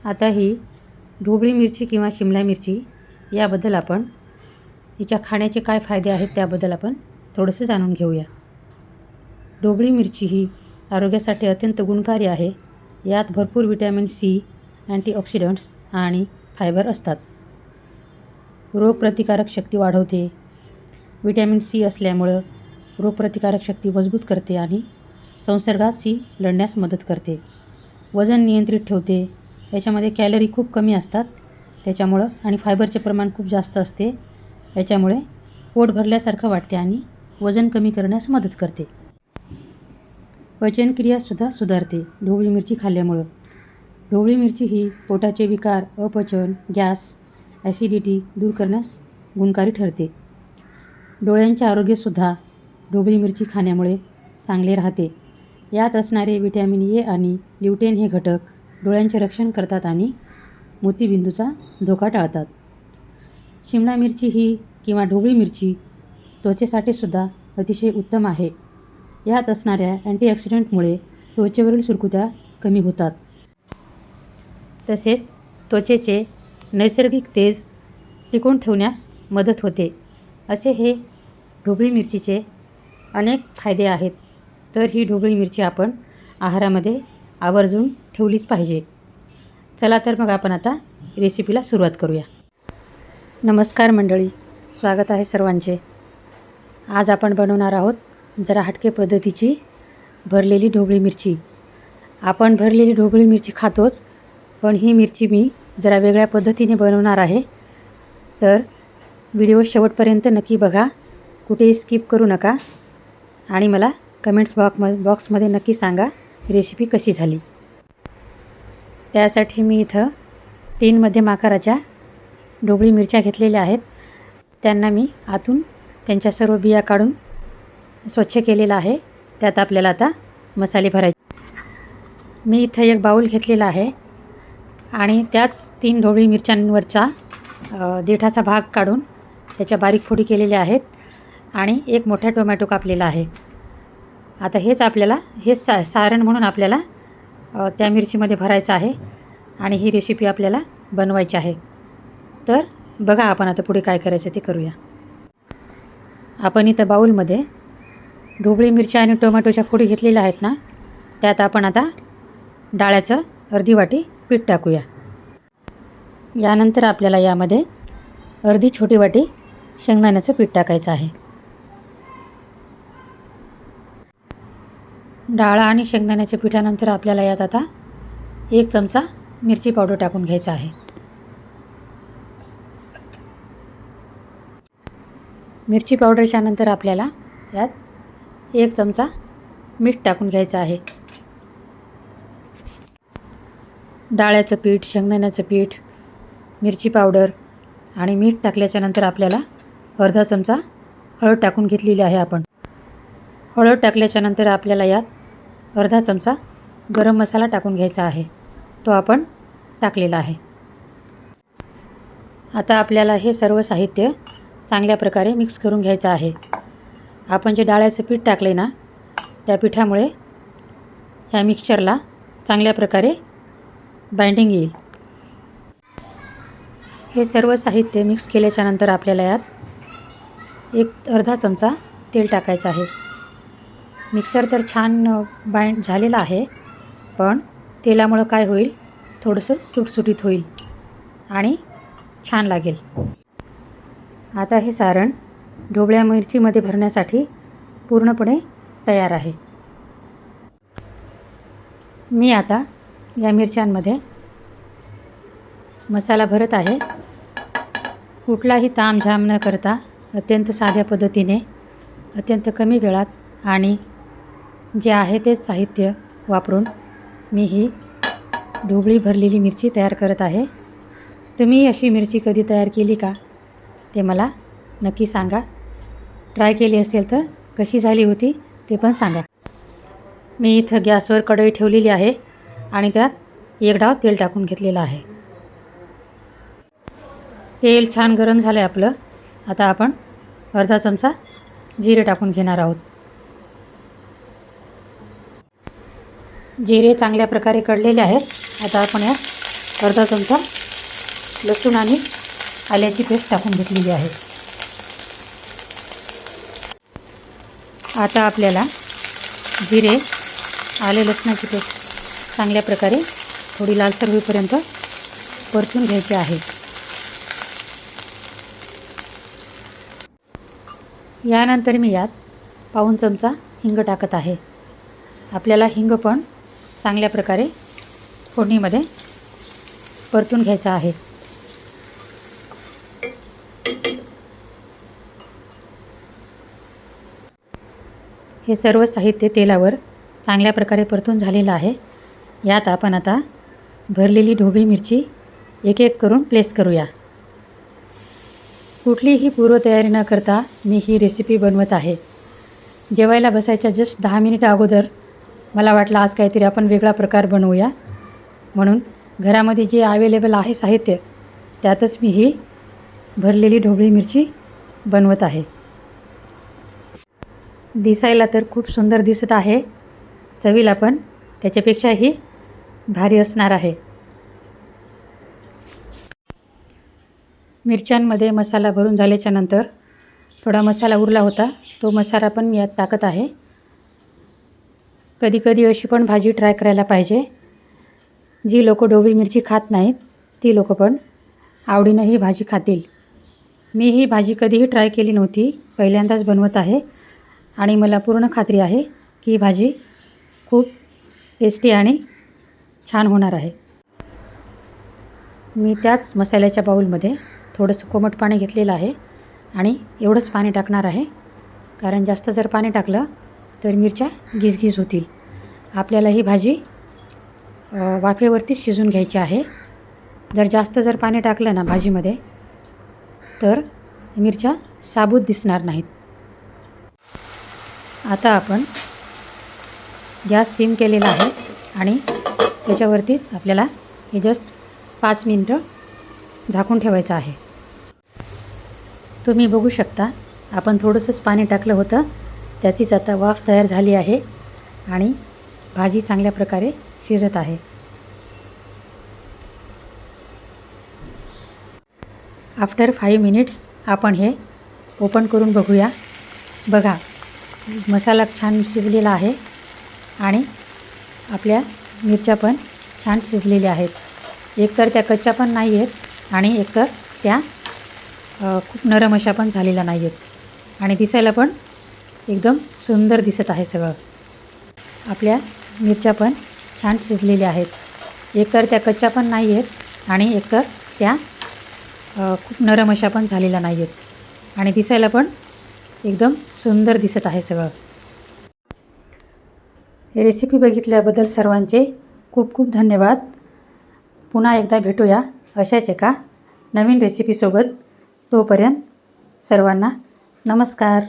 आता ही ढोबळी मिरची किंवा शिमला मिरची याबद्दल आपण हिच्या खाण्याचे काय फायदे आहेत त्याबद्दल आपण थोडंसं जाणून घेऊया. ढोबळी मिरची ही आरोग्यासाठी अत्यंत गुणकारी आहे. यात भरपूर व्हिटॅमिन सी, अँटीऑक्सिडंट्स आणि फायबर असतात. रोगप्रतिकारक शक्ती वाढवते. व्हिटॅमिन सी असल्यामुळं रोगप्रतिकारक शक्ती मजबूत करते आणि संसर्गाशी लढण्यास मदत करते. वजन नियंत्रित ठेवते. याच्यामध्ये कॅलरी खूप कमी असतात त्याच्यामुळं आणि फायबरचे प्रमाण खूप जास्त असते. याच्यामुळे पोट भरल्यासारखं वाटते आणि वजन कमी करण्यास मदत करते. पचनक्रियासुद्धा सुधारते ढोबळी मिरची खाल्ल्यामुळं. ढोबळी मिरची ही पोटाचे विकार, अपचन, गॅस, ॲसिडिटी दूर करण्यास गुणकारी ठरते. डोळ्यांचे आरोग्यसुद्धा ढोबळी मिरची खाण्यामुळे चांगले राहते. यात असणारे व्हिटॅमिन ए आणि ल्युटेन हे घटक डोळ्यांचे रक्षण करतात आणि मोतीबिंदूचा धोका टाळतात. शिमला मिरची ही किंवा ढोबळी मिरची त्वचेसाठीसुद्धा अतिशय उत्तम आहे. यात असणाऱ्या अँटीऑक्सिडंटमुळे त्वचेवरील सुरकुत्या कमी होतात. तसेच त्वचेचे नैसर्गिक तेज टिकवून ठेवण्यास मदत होते. असे हे ढोबळी मिरचीचे अनेक फायदे आहेत. तर ही ढोबळी मिरची आपण आहारामध्ये आवर्जून ठेवलीच पाहिजे. चला तर मग आपण आता रेसिपीला सुरुवात करूया. नमस्कार मंडळी, स्वागत आहे सर्वांचे. आज आपण बनवणार आहोत जरा हटके पद्धतीची भरलेली ढोबळी मिरची. आपण भरलेली ढोबळी मिरची खातोच, पण ही मिरची मी जरा वेगळ्या पद्धतीने बनवणार आहे. तर व्हिडिओ शेवटपर्यंत नक्की बघा, कुठेही स्किप करू नका आणि मला कमेंट्स बॉक्समध्ये नक्की सांगा रेसिपी कशी झाली. त्यासाठी मी इथं 3 मध्यम आकाराच्या ढोबळी मिरच्या घेतलेल्या आहेत. त्यांना मी आतून त्यांच्या सर्व बिया काढून स्वच्छ केलेला आहे. त्यात आपल्याला आता मसाले भरायचे. मी इथं एक बाऊल घेतलेला आहे आणि त्याच 3 ढोबळी मिरच्यांवरचा देठाचा भाग काढून त्याच्या बारीक फोडी केलेल्या आहेत आणि एक मोठा टोमॅटो कापलेला आहे. आता हेच आपल्याला सारण म्हणून आपल्याला त्या मिरचीमध्ये भरायचं आहे आणि ही रेसिपी आपल्याला बनवायची आहे. तर बघा आपण आता पुढे काय करायचं ते करूया. आपण इथं बाऊलमध्ये ढोबळी मिरच्या आणि टोमॅटोच्या फोडी घेतलेल्या आहेत ना, त्यात आपण आता डाळ्याचं अर्धी वाटी पीठ टाकूया. यानंतर आपल्याला यामध्ये अर्धी छोटी वाटी शेंगदाण्याचं पीठ टाकायचं आहे. डाळ आणि शेंगदाण्याच्या पिठानंतर आपल्याला यात आता 1 चमचा मिरची पावडर टाकून घ्यायचा आहे. मिरची पावडरच्या नंतर आपल्याला यात 1 चमचा मीठ टाकून घ्यायचं आहे. डाळ्याचं पीठ, शेंगदाण्याचं पीठ, मिरची पावडर आणि मीठ टाकल्याच्यानंतर आपल्याला अर्धा चमचा हळद टाकून घेतलेली आहे आपण. हळद टाकल्याच्यानंतर आपल्याला यात अर्धा चमचा गरम मसाला टाकून घ्यायचा आहे. तो आपण टाकलेला आहे. आता आपल्याला हे सर्व साहित्य चांगल्या प्रकारे मिक्स करून घ्यायचं आहे. आपण जे डाळ्याचं पीठ टाकले ना, त्या पिठामुळे ह्या मिक्सचरला चांगल्या प्रकारे बाइंडिंग येईल. हे सर्व साहित्य मिक्स केल्याच्यानंतर आपल्याला यात अर्धा चमचा तेल टाकायचं आहे. मिक्सर तर छान बाइंड झालेला आहे, पण तेलामुळं काय होईल, थोडंसं सुटसुटीत होईल आणि छान लागेल. आता हे सारण ढोबळ्या मिरचीमध्ये भरण्यासाठी पूर्णपणे तयार आहे. मी आता या मिरच्यांमध्ये मसाला भरत आहे. कुठलाही तामझाम न करता अत्यंत साध्या पद्धतीने, अत्यंत कमी वेळात आणि जे आहे तेच साहित्य वापरून मी ही ढोबळी भरलेली मिरची तयार करत आहे. तुम्ही अशी मिरची कधी तयार केली का ते मला नक्की सांगा. ट्राय केली असेल तर कशी झाली होती ते पण सांगा. मी इथं गॅसवर कढई ठेवलेली आहे आणि त्यात 1 डाव तेल टाकून घेतलेलं आहे. तेल छान गरम झालं आहे आपलं. आता आपण अर्धा चमचा जिरे टाकून घेणार आहोत. जिरे चांगल्या प्रकारे कढलेले आहेत. आता आपण यात अर्धा चमचा लसूण आणि आल्याची पेस्ट टाकून घेतलेली आहे. आता आपल्याला जिरे, आले लसणाची पेस्ट चांगल्या प्रकारे थोडी लालसर होईपर्यंत परतून घ्यायचे आहे. यानंतर मी यात पाऊण चमचा हिंग टाकत आहे. आपल्याला हिंग पण चांगल्या प्रकारे फोडणीमध्ये परतून घ्यायचा आहे. हे सर्व साहित्य तेलावर चांगल्या प्रकारे परतून झालेलं आहे. यात आपण आता भरलेली ढोबळी मिरची एक एक करून प्लेस करूया. कुठलीही पूर्वतयारी न करता मी ही रेसिपी बनवत आहे. जेवायला बसायच्या जस्ट 10 मिनिटं अगोदर मला वाटलं आज काहीतरी आपण वेगळा प्रकार बनवूया, म्हणून घरामध्ये जे अवेलेबल आहे साहित्य त्यातच मी ही भरलेली ढोबळी मिरची बनवत आहे. दिसायला तर खूप सुंदर दिसत आहे, चवीला पण त्याच्यापेक्षाही भारी असणार आहे. मिरच्यांमध्ये मसाला भरून झाल्याच्या नंतर थोडा मसाला उरला होता, तो मसाला पण मी यात टाकत आहे. कधी कधी अशी पण भाजी ट्राय करायला पाहिजे. जी लोक ढोबळी मिरची खात नाहीत ती लोक पण आवडीनं ही भाजी खातील. मी ही भाजी कधीही ट्राय केली नव्हती, पहिल्यांदाच बनवत आहे आणि मला पूर्ण खात्री आहे की ही भाजी खूप टेस्टी आणि छान होणार आहे. मी त्याच मसाल्याच्या बाऊलमध्ये थोडंसं कोमट पाणी घेतलेलं आहे आणि एवढंच पाणी टाकणार आहे, कारण जास्त जर पाणी टाकलं तर मिरच्या गिजगिज होतील. आपल्याला ही भाजी वाफेवरती शिजून घ्यायची आहे. जास्त जर पाणी टाकलं ना भाजीमध्ये तर मिरच्या साबूत दिसणार नाहीत. आता आपण गॅस सिम केलेला आहे आणि त्याच्यावरतीच आपल्याला हे जस्ट 5 मिनिटं झाकून ठेवायचं आहे. तुम्ही बघू शकता आपण थोडंसंच पाणी टाकलं होतं, त्याचीच आता वाफ तयार झाली आहे आणि भाजी चांगल्या प्रकारे शिजत आहे. आफ्टर 5 मिनिट्स आपण हे ओपन करून बघूया. बघा, मसाला छान शिजलेला आहे आणि आपल्या मिरच्या पण छान शिजलेल्या आहेत. एकतर त्या कच्च्या पण नाही आहेत आणि एकतर त्या खूप नरम अशा पण झालेल्या नाही आहेत आणि दिसायला पण एकदम सुंदर दिसत आहे सगळं. आपल्या मिरच्या पण छान शिजलेल्या आहेत. एकतर त्या कच्च्या पण नाही आहेत आणि एकतर त्या खूप नरम अशा पण झालेल्या नाही आहेत आणि दिसायला पण एकदम सुंदर दिसत आहे सगळं. हे रेसिपी बघितल्याबद्दल सर्वांचे खूप खूप धन्यवाद. पुन्हा एकदा भेटूया अशाच एका नवीन रेसिपीसोबत. तोपर्यंत सर्वांना नमस्कार.